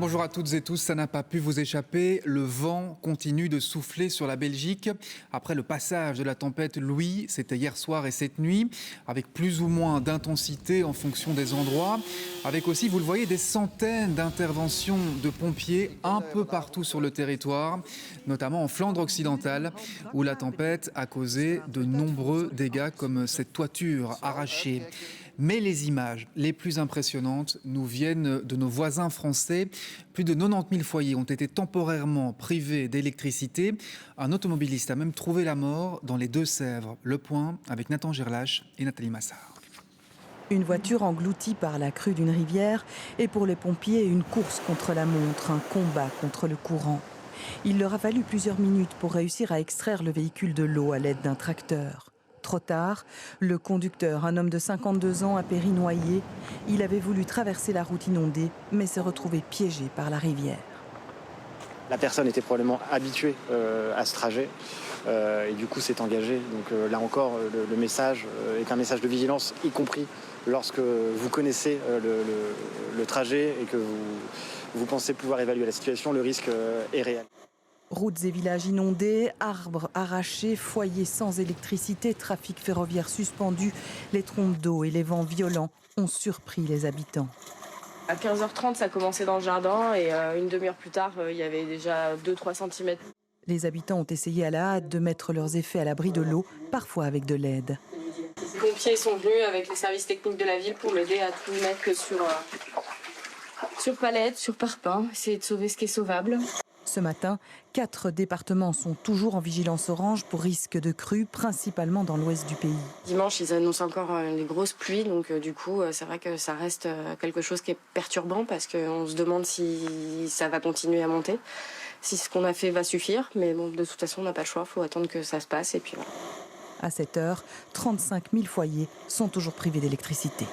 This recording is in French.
Bonjour à toutes et tous, ça n'a pas pu vous échapper. Le vent continue de souffler sur la Belgique. Après le passage de la tempête Louis, c'était hier soir et cette nuit, avec plus ou moins d'intensité en fonction des endroits. Avec aussi, vous le voyez, des centaines d'interventions de pompiers un peu partout sur le territoire, notamment en Flandre occidentale, où la tempête a causé de nombreux dégâts comme cette toiture arrachée. Mais les images les plus impressionnantes nous viennent de nos voisins français. Plus de 90 000 foyers ont été temporairement privés d'électricité. Un automobiliste a même trouvé la mort dans les Deux-Sèvres. Le point avec Nathan Gerlache et Nathalie Massard. Une voiture engloutie par la crue d'une rivière et pour les pompiers une course contre la montre, un combat contre le courant. Il leur a fallu plusieurs minutes pour réussir à extraire le véhicule de l'eau à l'aide d'un tracteur. Trop tard, le conducteur, un homme de 52 ans, a péri noyé. Il avait voulu traverser la route inondée, mais s'est retrouvé piégé par la rivière. La personne était probablement habituée à ce trajet et du coup s'est engagée. Donc là encore, le message est un message de vigilance, y compris lorsque vous connaissez le trajet et que vous pensez pouvoir évaluer la situation, le risque est réel. Routes et villages inondés, arbres arrachés, foyers sans électricité, trafic ferroviaire suspendu. Les trompes d'eau et les vents violents ont surpris les habitants. À 15h30, ça commençait dans le jardin et une demi-heure plus tard, il y avait déjà 2-3 cm. Les habitants ont essayé à la hâte de mettre leurs effets à l'abri de l'eau, parfois avec de l'aide. Les pompiers sont venus avec les services techniques de la ville pour m'aider à tout mettre sur palette, sur parpaing, essayer de sauver ce qui est sauvable. Ce matin, 4 départements sont toujours en vigilance orange pour risque de crue, principalement dans l'ouest du pays. Dimanche, ils annoncent encore les grosses pluies, donc du coup, c'est vrai que ça reste quelque chose qui est perturbant parce qu'on se demande si ça va continuer à monter, si ce qu'on a fait va suffire. Mais bon, de toute façon, on n'a pas le choix, il faut attendre que ça se passe et puis voilà. À cette heure, 35 000 foyers sont toujours privés d'électricité.